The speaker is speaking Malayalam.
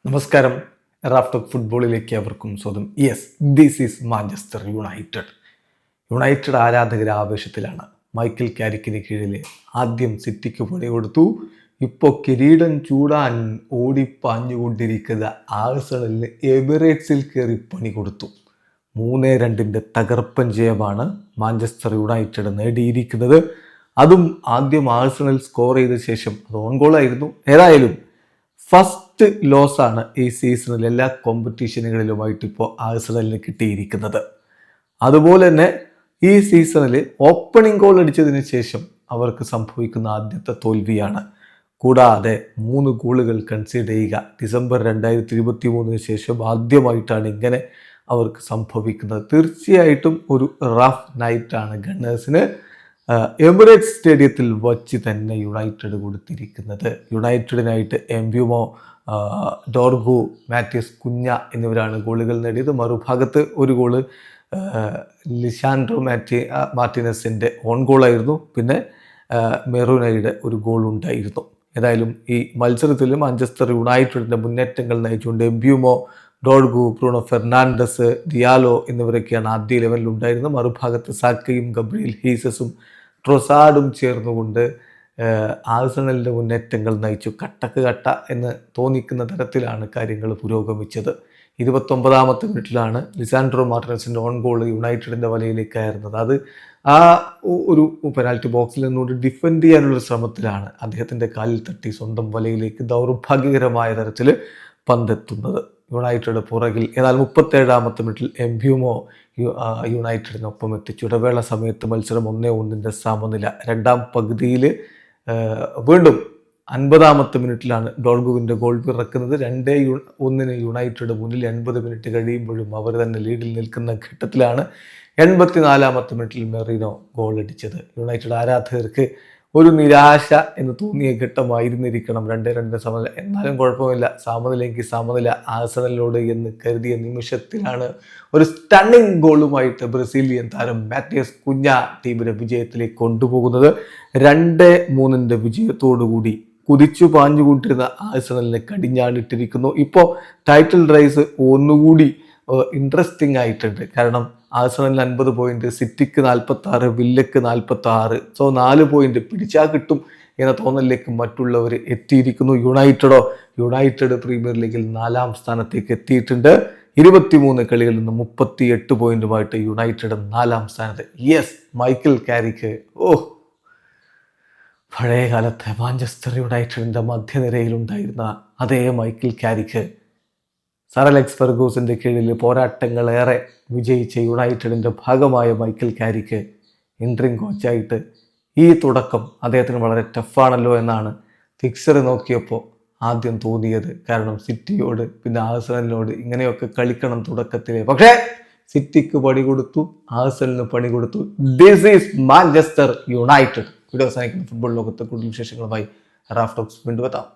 നമസ്കാരം. റാഫ് ടോക്ക് ഫുട്ബോളിലേക്ക് അവർക്കും സ്വന്തം. Yes, this is Manchester United. United ആരാധകർ ആവേശത്തിലാണ്. മൈക്കൽ കാരിക്കിന് കീഴിൽ ആദ്യം സിറ്റിക്ക് പണി കൊടുത്തു. ഇപ്പോൾ കിരീടം ചൂടാൻ ഓടിപ്പാഞ്ഞുകൊണ്ടിരിക്കുന്ന ആഴ്സണലിന് എമിറേറ്റ്സിൽ കയറി പണി കൊടുത്തു. 3-2 തകർപ്പൻ ജയമാണ് മാഞ്ചസ്റ്റർ യുണൈറ്റഡ് നേടിയിരിക്കുന്നത്. അതും ആദ്യം ആഴ്സണൽ സ്കോർ ചെയ്ത ശേഷം അത് ഓൺ ഗോളായിരുന്നു. ഏതായാലും ഫസ്റ്റ് ലോസാണ് ഈ സീസണിൽ എല്ലാ കോമ്പറ്റീഷനുകളിലുമായിട്ട് ഇപ്പോൾ ആഴ്സണലിന് കിട്ടിയിരിക്കുന്നത്. അതുപോലെ തന്നെ ഈ സീസണിൽ ഓപ്പണിംഗ് ഗോൾ അടിച്ചതിന് ശേഷം അവർക്ക് സംഭവിക്കുന്ന ആദ്യത്തെ തോൽവിയാണ്. കൂടാതെ 3 ഗോളുകൾ കൺസീഡ് ചെയ്യുക. ഡിസംബർ 2023 ശേഷം ആദ്യമായിട്ടാണ് ഇങ്ങനെ അവർക്ക് സംഭവിക്കുന്നത്. തീർച്ചയായിട്ടും ഒരു റഫ് നൈറ്റാണ് ഗണ്ണേഴ്സിന് എമിറേറ്റ്സ് സ്റ്റേഡിയത്തിൽ വച്ച് തന്നെ യുണൈറ്റഡ് കൊടുത്തിരിക്കുന്നത്. യുണൈറ്റഡിനായിട്ട് എംബ്യൂമോ, ഡോർഗു, മാത്യസ് കുഞ്ഞ എന്നിവരാണ് ഗോളുകൾ നേടിയത്. മറുഭാഗത്ത് ഒരു ഗോള് ലിസാൻഡ്രോ മാർട്ടിനസിൻ്റെ ഓൺ ഗോളായിരുന്നു. പിന്നെ മെറൂനയുടെ ഒരു ഗോൾ ഉണ്ടായിരുന്നു. ഏതായാലും ഈ മത്സരത്തിൽ മാഞ്ചസ്റ്റർ യുണൈറ്റഡിൻ്റെ മുന്നേറ്റങ്ങൾ നയിച്ചുകൊണ്ട് Mbeumo, Dorgu, Bruno Fernandes, Diallo എന്നിവരൊക്കെയാണ് ആദ്യ ലെവലിൽ ഉണ്ടായിരുന്നത്. മറുഭാഗത്ത് സാക്കയും ഗബ്രിയേൽ ഹീസസും ട്രൊസാർഡും ചേർന്നുകൊണ്ട് ആഴ്സണലിൻ്റെ മുന്നേറ്റങ്ങൾ നയിച്ചു. കട്ട എന്ന് തോന്നിക്കുന്ന തരത്തിലാണ് കാര്യങ്ങൾ പുരോഗമിച്ചത്. 29ാമത്തെ മിനിറ്റിലാണ് ലിസാൻഡ്രോ മാർട്ടിനസിൻ്റെ ഓൺ ഗോൾ യുണൈറ്റഡിൻ്റെ വലയിലേക്ക് കയറുന്നത്. അത് ആ ഒരു പെനാൽറ്റി ബോക്സിൽ നിന്നുകൊണ്ട് ഡിഫെൻഡ് ചെയ്യാനുള്ള ശ്രമത്തിലാണ് അദ്ദേഹത്തിൻ്റെ കാലിൽ തട്ടി സ്വന്തം വലയിലേക്ക് ദൗർഭാഗ്യകരമായ തരത്തിൽ പന്തെത്തുന്നത്. യുണൈറ്റഡ് പുറകിൽ. എന്നാൽ 37ാമത്തെ മിനിറ്റിൽ എംബ്യൂമോ യുണൈറ്റഡിനൊപ്പം എത്തിച്ചു. ഇടവേള സമയത്ത് മത്സരം 1-1 സമനില. രണ്ടാം പകുതിയിൽ വീണ്ടും 50ാമത്തെ മിനിറ്റിലാണ് ഡോർഗുവിൻ്റെ ഗോൾ പിറക്കുന്നത്. 2-1 യുണൈറ്റഡ് മുന്നിൽ. 80 മിനിറ്റ് കഴിയുമ്പോഴും അവർ തന്നെ ലീഡിൽ നിൽക്കുന്ന ഘട്ടത്തിലാണ് 84ാമത്തെ മിനിറ്റിൽ മെറീനോ ഗോൾ അടിച്ചത്. യുണൈറ്റഡ് ആരാധകർക്ക് ഒരു നിരാശ എന്ന് തോന്നിയ ഘട്ടമായിരുന്നിരിക്കണം 2-2 സമനില. എന്നാലും കുഴപ്പമില്ല, സമനിലെങ്കിൽ സമനില ആഴ്സണലിനോട് എന്ന് കരുതിയ നിമിഷത്തിലാണ് ഒരു സ്റ്റണ്ണിങ് ഗോളുമായിട്ട് ബ്രസീലിയൻ താരം മാത്യസ് കുഞ്ഞ ടീമിനെ വിജയത്തിലേക്ക് കൊണ്ടുപോകുന്നത്. 2-3 വിജയത്തോടുകൂടി കുതിച്ചു പാഞ്ഞുകൊണ്ടിരുന്ന ആഴ്സണലിനെ കടിഞ്ഞാണിട്ടിരിക്കുന്നു. ഇപ്പോൾ ടൈറ്റിൽ റേസ് ഒന്നുകൂടി ഇൻട്രസ്റ്റിംഗ് ആയിട്ടുണ്ട്. കാരണം ആഴ്സണലിന് 50 പോയിന്റ്, സിറ്റിക്ക് 46, വില്ലക്ക് 46. സോ 4 പോയിന്റ് പിടിച്ചാൽ കിട്ടും എന്ന തോന്നലിലേക്ക് മറ്റുള്ളവർ എത്തിയിരിക്കുന്നു. യുണൈറ്റഡ് പ്രീമിയർ ലീഗിൽ 4ാം സ്ഥാനത്തേക്ക് എത്തിയിട്ടുണ്ട്. 23 കളികളിൽ നിന്ന് 38 പോയിന്റുമായിട്ട് യുണൈറ്റഡ് 4ാം സ്ഥാനത്ത്. യെസ്, മൈക്കൽ കാരിക്ക് പഴയ കാലത്തെ മാഞ്ചസ്റ്റർ യുണൈറ്റഡിൻ്റെ മധ്യനിരയിലുണ്ടായിരുന്ന അതേ മൈക്കൽ കാരിക്ക് സർ അലക്സ് ഫെർഗൂസിൻ്റെ കീഴിൽ പോരാട്ടങ്ങളേറെ വിജയിച്ച യുണൈറ്റഡിൻ്റെ ഭാഗമായ മൈക്കൽ കാരിക്ക് ഇൻട്രിം കോച്ചായിട്ട് ഈ തുടക്കം അദ്ദേഹത്തിന് വളരെ ടഫാണല്ലോ എന്നാണ് ഫിക്സർ നോക്കിയപ്പോൾ ആദ്യം തോന്നിയത്. കാരണം സിറ്റിയോട് പിന്നെ ആഴ്സണലിനോട് ഇങ്ങനെയൊക്കെ കളിക്കണം തുടക്കത്തിലെ. പക്ഷേ സിറ്റിക്ക് പണി കൊടുത്തു, ആഴ്സണലിന് പണി കൊടുത്തു. This is Manchester United. Video അവസാനിക്കുന്ന ഫുട്ബോൾ ലോകത്തെ കൂടുതൽ വിശേഷങ്ങളുമായി റാഫ് ടോക്സ് വീണ്ടും എത്താം.